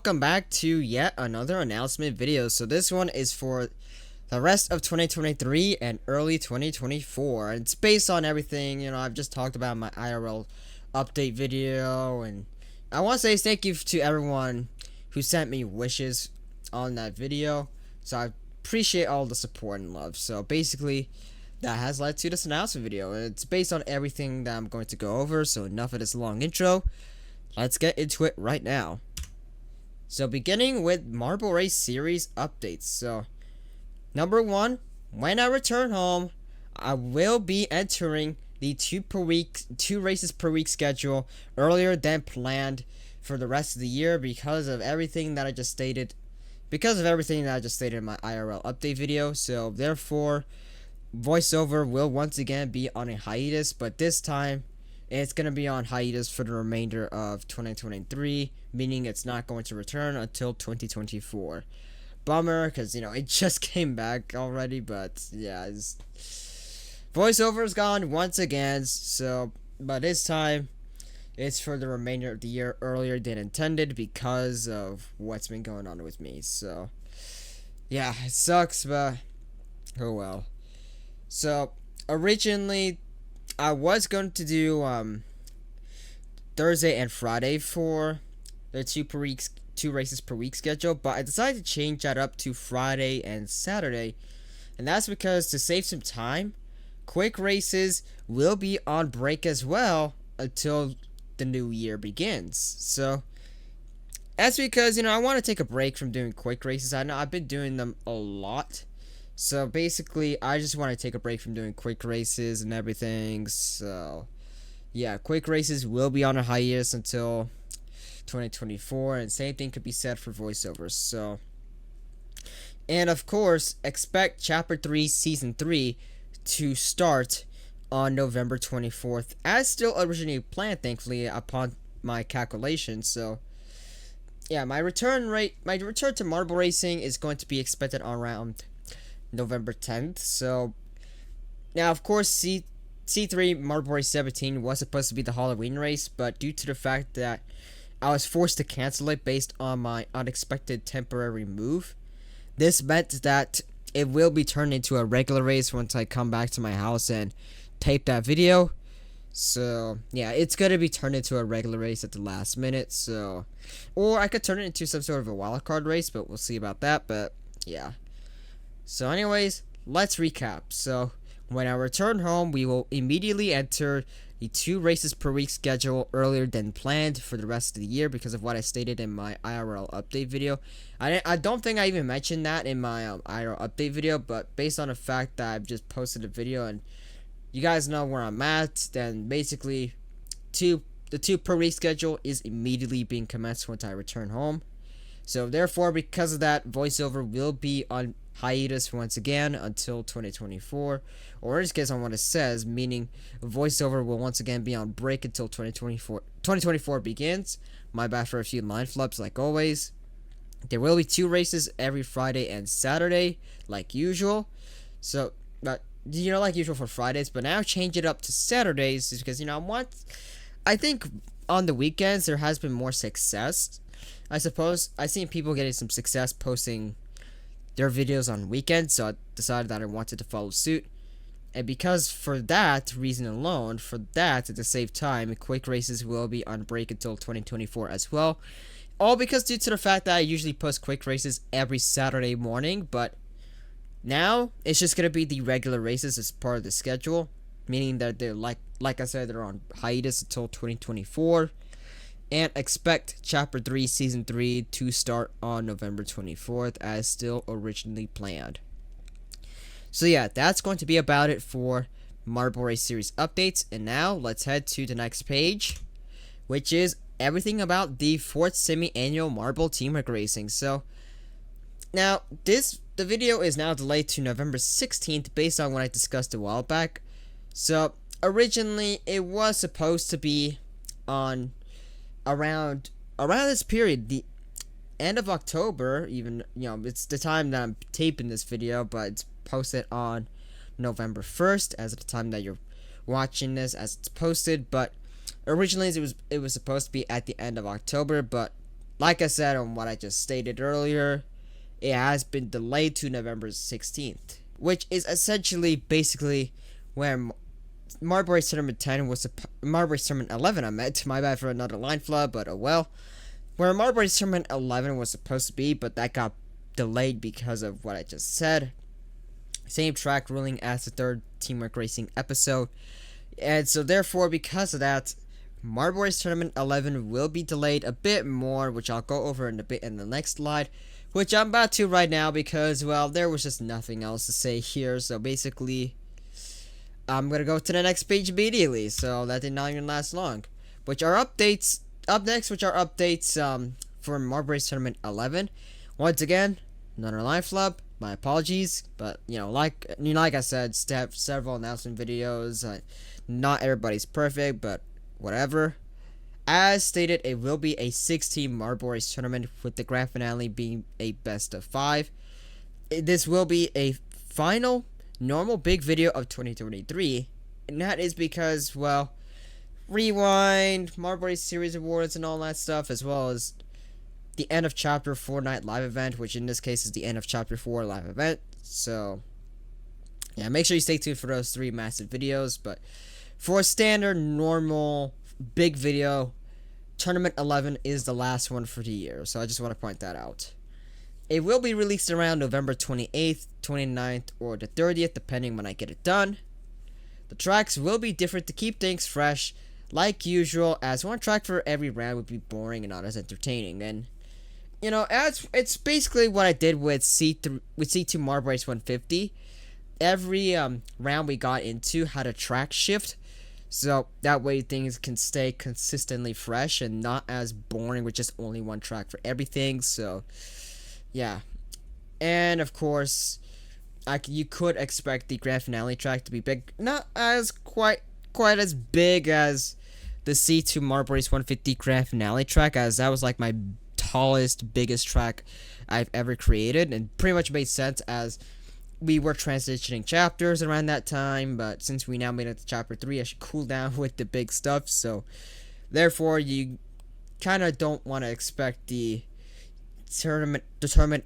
welcome back to yet another announcement video. So this one is for the rest of 2023 and early 2024. It's based on everything, I've just talked about my IRL update video, and I want to say thank you to everyone who sent me wishes on that video. So I appreciate all the support and love. So basically, that has led to this announcement video. It's based on everything that I'm going to go over, so enough of this long intro. Let's get into it right now. So beginning with Marble Race series updates. So number 1, when I return home, I will be entering the two races per week schedule earlier than planned for the rest of the year because of everything that I just stated. In my IRL update video. So therefore, voiceover will once again be on a hiatus, but this time it's going to be on hiatus for the remainder of 2023, meaning it's not going to return until 2024. Bummer, because, it just came back already, but yeah, voiceover is gone once again, but this time, it's for the remainder of the year earlier than intended because of what's been going on with me, so, yeah, it sucks, but, oh well. So, originally, I was going to do Thursday and Friday for the two races per week schedule, but I decided to change that up to Friday and Saturday, and that's because to save some time, quick races will be on break as well until the new year begins. So that's because I want to take a break from doing quick races. I know I've been doing them a lot. So basically, I just want to take a break from doing quick races and everything. So yeah, quick races will be on a hiatus until 2024, and same thing could be said for voiceovers. So, and of course, expect Chapter 3 Season 3 to start on November 24th, as still originally planned, thankfully, upon my calculations. So yeah, my return to marble racing is going to be expected around November 10th. So now, of course, C3 Marble Race 17 was supposed to be the Halloween race, but due to the fact that I was forced to cancel it based on my unexpected temporary move, this meant that it will be turned into a regular race once I come back to my house and tape that video. So yeah, it's gonna be turned into a regular race at the last minute. So, or I could turn it into some sort of a wildcard race, but we'll see about that. But yeah. So anyways, let's recap. So when I return home, we will immediately enter the 2 races per week schedule earlier than planned for the rest of the year because of what I stated in my IRL update video. I don't think I even mentioned that in my IRL update video, but based on the fact that I've just posted a video and you guys know where I'm at, then basically the 2 per week schedule is immediately being commenced once I return home. So therefore, because of that, voiceover will be on hiatus once again until 2024, or in this case on what it says, meaning voiceover will once again be on break until 2024 begins. My bad for a few line flops like always. There will be 2 races every Friday and Saturday like usual. So but like usual for Fridays, but now change it up to Saturdays because I think on the weekends there has been more success. I suppose I've seen people getting some success posting their videos on weekends, so I decided that I wanted to follow suit. And because for that reason alone, to save time, quick races will be on break until 2024 as well. All because due to the fact that I usually post quick races every Saturday morning, but now it's just gonna be the regular races as part of the schedule, meaning that they're like I said, they're on hiatus until 2024. And expect Chapter 3 Season 3 to start on November 24th as still originally planned. So yeah, that's going to be about it for Marble Race Series updates. And now let's head to the next page, which is everything about the 4th semi-annual Marble Teamwork Racing. So now the video is now delayed to November 16th based on what I discussed a while back. So originally it was supposed to be on around this period, the end of October, even, it's the time that I'm taping this video, but it's posted on November 1st as of the time that you're watching this as it's posted. But originally it was supposed to be at the end of October, but like I said on what I just stated earlier, it has been delayed to November 16th, which is essentially basically where Marbury Tournament 10 was Marbury Tournament 11. I meant, my bad for another line flub, but oh well. Where Marbury Tournament 11 was supposed to be, but that got delayed because of what I just said. Same track ruling as the third Teamwork Racing episode, and so therefore, because of that, Marbury's Tournament 11 will be delayed a bit more, which I'll go over in a bit in the next slide, which I'm about to right now because, well, there was just nothing else to say here. So basically, I'm gonna go to the next page immediately. So that did not even last long. Which are updates up next, which are updates for Marbury's Tournament 11. Once again, another line flub. My apologies, but like I said, several announcement videos. Not everybody's perfect, but whatever. As stated, it will be a 6-team Marbury's tournament with the grand finale being a best of 5. This will be a final normal big video of 2023, and that is because, well, Rewind, Marbury Series Awards, and all that stuff, as well as the end of Chapter 4 night live event, which in this case is the end of Chapter 4 live event. So, yeah, make sure you stay tuned for those 3 massive videos. But for a standard, normal, big video, Tournament 11 is the last one for the year. So I just want to point that out. It will be released around November 28th, 29th, or the 30th, depending when I get it done. The tracks will be different to keep things fresh, like usual, as one track for every round would be boring and not as entertaining. And as it's basically what I did with C2 Marbury's 150. Every round we got into had a track shift, so that way things can stay consistently fresh and not as boring with just only one track for everything. So yeah, and of course, you could expect the grand finale track to be big, not as quite as big as the C2 Marbury's 150 grand finale track, as that was like my tallest, biggest track I've ever created, and pretty much made sense as we were transitioning chapters around that time. But since we now made it to chapter 3, I should cool down with the big stuff. So therefore, you kind of don't want to expect the tournament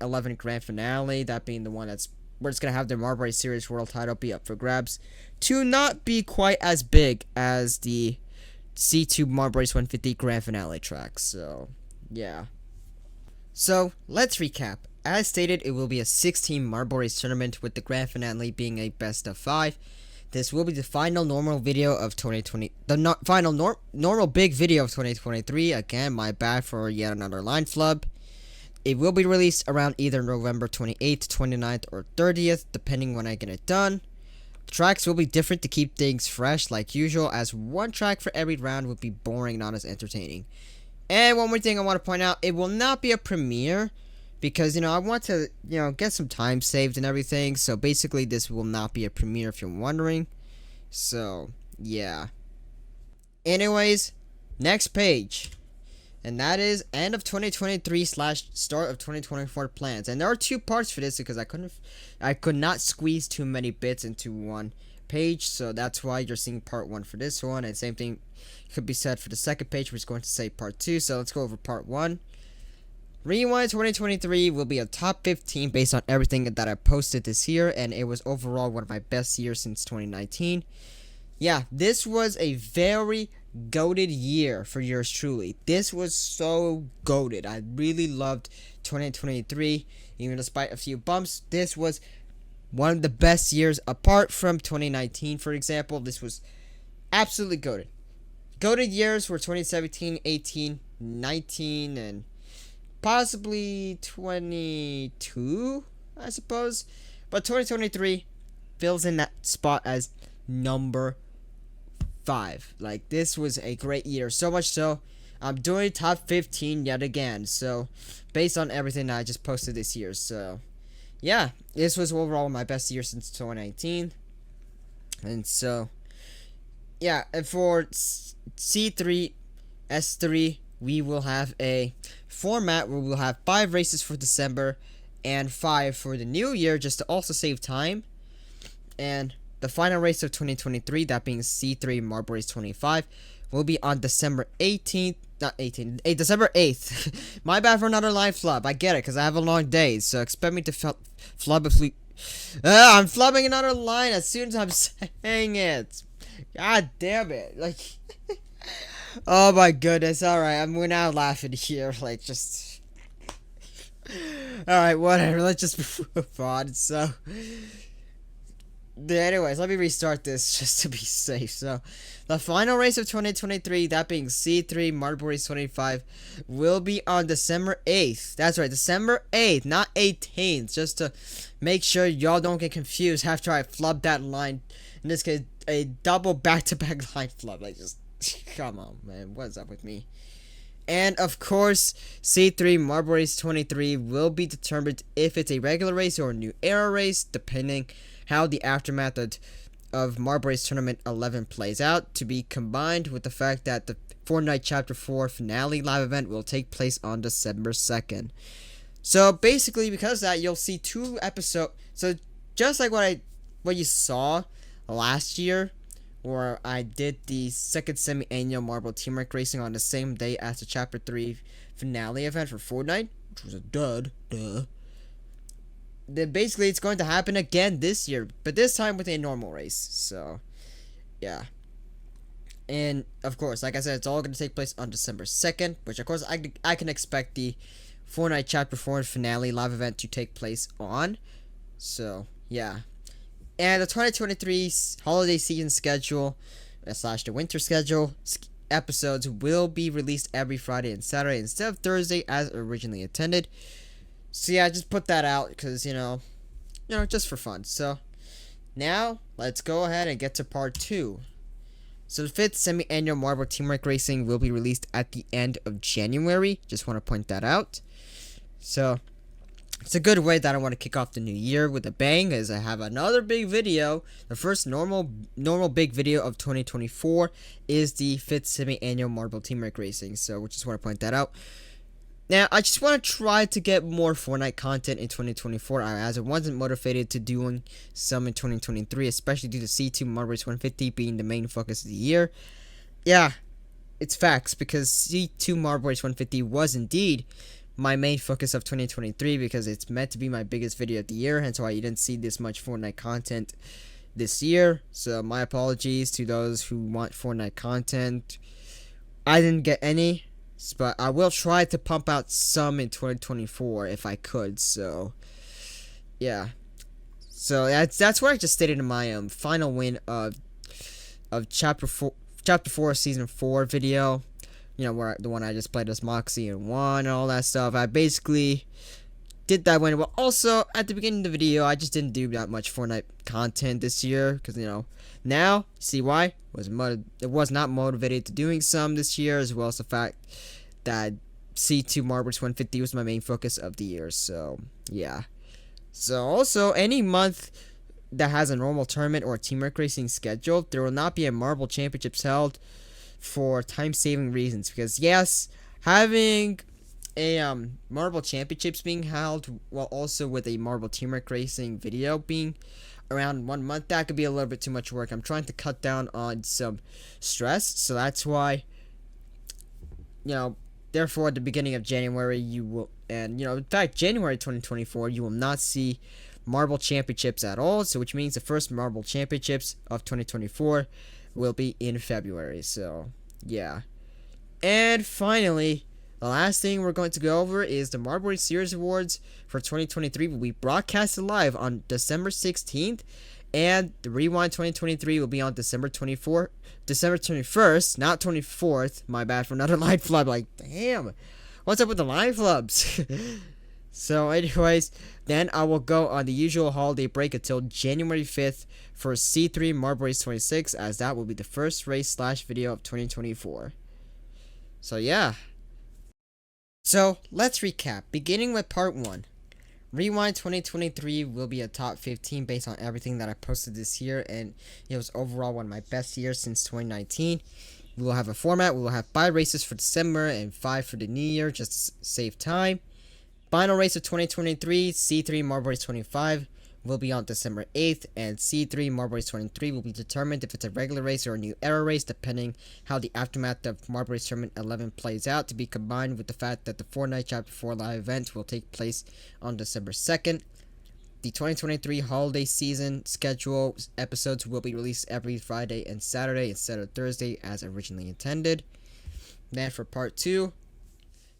11 grand finale, that being the one that's where it's gonna have the Marbury Series World Title be up for grabs, to not be quite as big as the C2 Marbury's 150 grand finale track. So yeah. So let's recap. As stated, it will be a 6-team Marbury's tournament with the grand finale being a best of 5. This will be the final normal video of 2020, the final normal big video of 2023. Again, my bad for yet another line flub. It will be released around either November 28th, 29th, or 30th, depending when I get it done. The tracks will be different to keep things fresh, like usual, as one track for every round would be boring, not as entertaining. And one more thing I want to point out, it will not be a premiere, because, I want to, get some time saved and everything. So basically, this will not be a premiere if you're wondering. So, yeah. Anyways, next page. And that is end of 2023 / start of 2024 plans. And there are 2 parts for this because I could not squeeze too many bits into one page. So that's why you're seeing part 1 for this one. And same thing could be said for the second page, which is going to say part 2. So let's go over part 1. Rewind 2023 will be a top 15 based on everything that I posted this year, and it was overall one of my best years since 2019. Yeah, this was a very goated year for yours truly. This was so goated. I really loved 2023, even despite a few bumps. This was one of the best years, apart from 2019, for example. This was absolutely goated. Goated years were 2017, 18, 19, and possibly 22, I suppose. But 2023 fills in that spot as number 5. Like, this was a great year. So much so, I'm doing top 15 yet again. So, based on everything that I just posted this year. So, yeah, this was overall my best year since 2019. And so, yeah, and for C3, S3, we will have a format where we'll have 5 races for December and 5 for the new year, just to also save time. And the final race of 2023, that being C3 Marbury's 25, will be on December 18th. Not 18th, December 8th. My bad for another live flub. I get it, because I have a long day, so expect me to flub if we... I'm flubbing another line as soon as I'm saying it. God damn it. Like... Oh my goodness, alright, we're now laughing here, like, just... Alright, whatever, let's just move on, so... Anyways, let me restart this just to be safe. So, the final race of 2023, that being C3 Marble Race 25, will be on December 8th. That's right, December 8th, not 18th. Just to make sure y'all don't get confused after I flub that line. In this case, a double back-to-back line flub. Like, just, come on, man. What's up with me? And, of course, C3 Marble Race 23 will be determined if it's a regular race or a new era race, depending how the aftermath of Marble Race Tournament 11 plays out, to be combined with the fact that the Fortnite Chapter 4 finale live event will take place on December 2nd. So basically, because of that, you'll see 2 episodes. So just like what you saw last year, where I did the second semi-annual Marble Teamwork Racing on the same day as the Chapter 3 finale event for Fortnite, which was a duh. Then basically it's going to happen again this year, but this time with a normal race. So, yeah. And, of course, like I said, it's all going to take place on December 2nd, which, of course, I can expect the Fortnite Chapter 4 finale live event to take place on. So, yeah. And the 2023 holiday season schedule, / the winter schedule, episodes will be released every Friday and Saturday instead of Thursday as originally intended. So yeah, just put that out because, you know, just for fun. So now let's go ahead and get to part 2. So the 5th semi-annual Marble Teamwork Racing will be released at the end of January. Just want to point that out. So it's a good way that I want to kick off the new year with a bang, as I have another big video. The first normal big video of 2024 is the 5th semi-annual Marble Teamwork Racing. So we just want to point that out. Now, I just want to try to get more Fortnite content in 2024, as I wasn't motivated to doing some in 2023, especially due to C2 Marble Race 150 being the main focus of the year. Yeah, it's facts, because C2 Marble Race 150 was indeed my main focus of 2023, because it's meant to be my biggest video of the year, hence why you didn't see this much Fortnite content this year. So my apologies to those who want Fortnite content. I didn't get any, but I will try to pump out some in 2024 if I could. So yeah, so that's what I just stated in my final win of chapter 4 season 4 video. You know, where the one I just played as Moxie and won and all that stuff. I basically did that win. But also at the beginning of the video, I just didn't do that much Fortnite content this year, because, you know, now see why it was not motivated to doing some this year, as well as the fact that C2 Marble Race 150 was my main focus of the year. So yeah. So also, any month that has a normal tournament or teamwork racing scheduled, there will not be a Marble Championships held for time-saving reasons, because yes, having a Marble Championships being held while also with a Marble Teamwork Racing video being around 1 month, that could be a little bit too much work. I'm trying to cut down on some stress, so that's why, you know, therefore at the beginning of January you will, and you know, in fact January 2024, you will not see Marble Championships at all, so which means the first Marble Championships of 2024 will be in February. So yeah. And finally, the last thing we're going to go over is the Marble Race Series Awards for 2023 will be broadcasted live on December 16th, and the Rewind 2023 will be on December 21st, not 24th. My bad for another line flub. Like, damn, what's up with the line flubs? So anyways, then I will go on the usual holiday break until January 5th for C3 Marble Race 26, as that will be the first race / video of 2024. So yeah. So let's recap, beginning with part 1. Rewind 2023 will be a top 15 based on everything that I posted this year, and it was overall one of my best years since 2019. We will have a format. We will have 5 races for December and 5 for the new year, just to save time. Final race of 2023, C3 Marble Race 25, will be on December 8th, and C3 Marble Race 23 will be determined if it's a regular race or a new era race, depending how the aftermath of Marble Race Tournament 11 plays out, to be combined with the fact that the Fortnite Chapter 4 live event will take place on December 2nd. The 2023 holiday season schedule episodes will be released every Friday and Saturday instead of Thursday as originally intended. Then for part 2,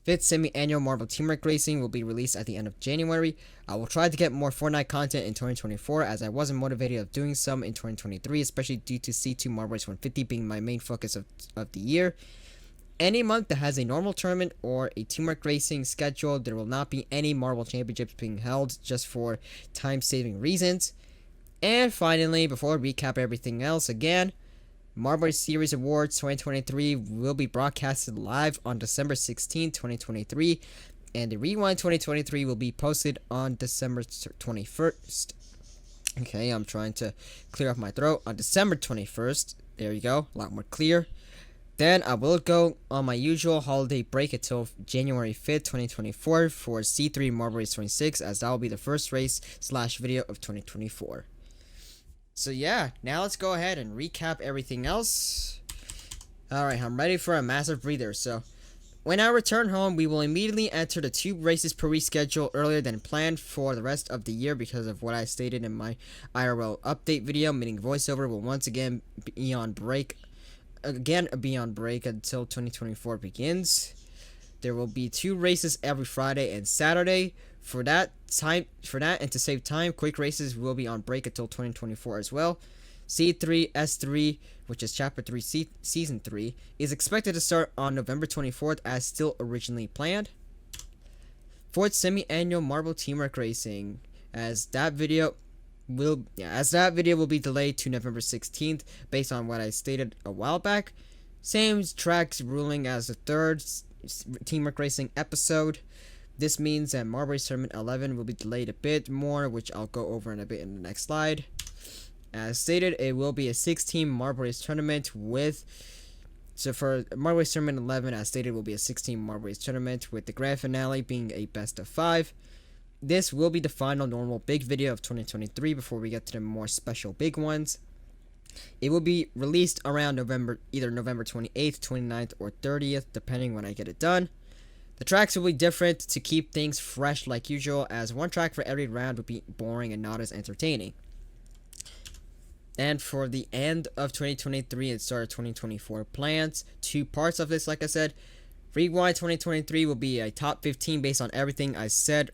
5th semi-annual Marvel Teamwork Racing will be released at the end of January. I will try to get more Fortnite content in 2024 as I wasn't motivated of doing some in 2023, especially due to C2 Marble Race 150 being my main focus of the year. Any month that has a normal tournament or a teamwork racing schedule, there will not be any Marble Championships being held just for time-saving reasons. And finally, before we recap everything else again, Marble Race Series Awards 2023 will be broadcasted live on December 16, 2023, and the Rewind 2023 will be posted on December 21st. Okay, I'm trying to clear up my throat. On December 21st, there you go, a lot more clear. Then I will go on my usual holiday break until January 5th, 2024 for C3 Marble Race 26, as that will be the first race / video of 2024. So yeah, now let's go ahead and recap everything else. Alright, I'm ready for a massive breather. So when I return home, we will immediately enter the 2 races per week schedule earlier than planned for the rest of the year because of what I stated in my IRL update video, meaning voiceover will once again be on break. Be on break until 2024 begins. There will be 2 races every Friday and Saturday. For that and to save time, quick races will be on break until 2024 as well. C3 S3, which is Chapter 3 Season 3, is expected to start on November 24th as still originally planned. 4th semi-annual Marble Teamwork Racing, as that video will be delayed to November 16th based on what I stated a while back. Same tracks ruling as the 3rd Teamwork Racing episode. This means that Marble Race Tournament 11 will be delayed a bit more, which I'll go over in a bit in the next slide. As stated, it will be a 16 Marble Race tournament so for Marble Race Tournament 11, as stated, will be a 16 Marble Race tournament with the grand finale being a best of 5. This will be the final normal big video of 2023 before we get to the more special big ones. It will be released around either November 28th, 29th, or 30th, depending when I get it done. The tracks will be different to keep things fresh like usual, as one track for every round would be boring and not as entertaining. And for the end of 2023 and start of 2024 plans, 2 parts of this, like I said. Rewind 2023 will be a top 15 based on everything I said,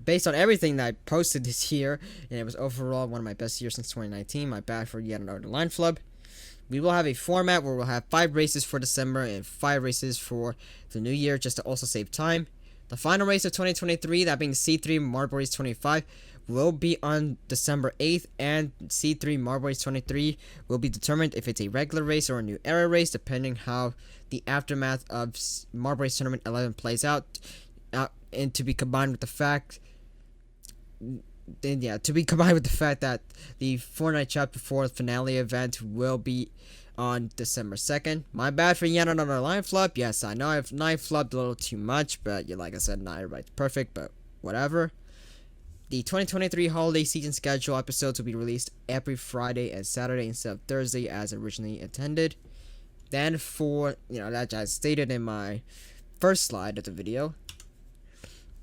based on everything that I posted this year, and it was overall one of my best years since 2019. My bad for yet another line flub. We will have a format where we'll have 5 races for December and 5 races for the new year, just to also save time. The final race of 2023, that being C3 Marble Race 25, will be on December 8th, and C3 Marble Race 23 will be determined if it's a regular race or a new era race, depending how the aftermath of Marble Race Tournament 11 plays out, and to be combined with the fact that the Fortnite Chapter 4 finale event will be on December 2nd. My bad for yet another line flub. Yes, I know I've line flubbed a little too much, but like I said, not everybody's perfect, but whatever. The 2023 holiday season schedule episodes will be released every Friday and Saturday instead of Thursday as originally intended. Then for, that I stated in my first slide of the video.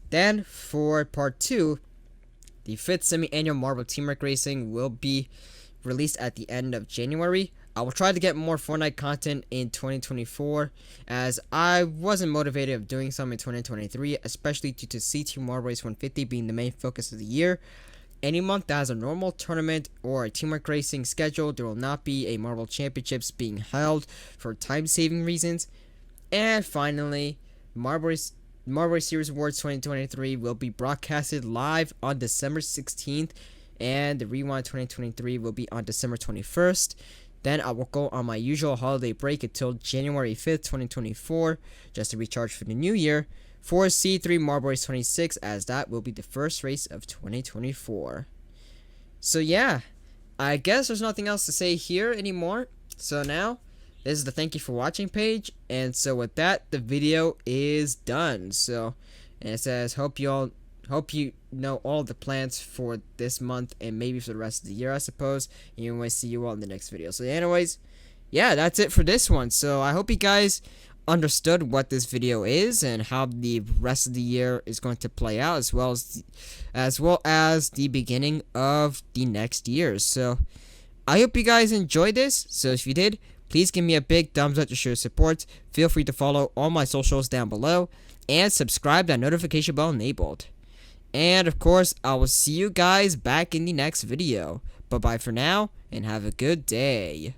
Then for part 2, the 5th semi-annual Marble Teamwork Racing will be released at the end of January. I will try to get more Fortnite content in 2024, as I wasn't motivated of doing some in 2023, especially due to C2 Marble Race 150 being the main focus of the year. Any month that has a normal tournament or a teamwork racing schedule, there will not be a Marble Championships being held for time-saving reasons. And finally, Marble Race Series Awards 2023 will be broadcasted live on December 16th, and the Rewind 2023 will be on December 21st. Then I will go on my usual holiday break until January 5th, 2024, just to recharge for the new year, for C3 Marble Race 26, as that will be the first race of 2024. So yeah, I guess there's nothing else to say here anymore. So now, this is the thank you for watching page, and so with that, the video is done. So, and it says, hope you know all the plans for this month and maybe for the rest of the year, I suppose. Anyway, see you all in the next video. So anyways, yeah, that's it for this one. So I hope you guys understood what this video is and how the rest of the year is going to play out, as well as the beginning of the next year. So I hope you guys enjoyed this. So if you did, please give me a big thumbs up to show support. Feel free to follow all my socials down below and subscribe, that notification bell enabled. And of course, I will see you guys back in the next video. Bye bye for now and have a good day.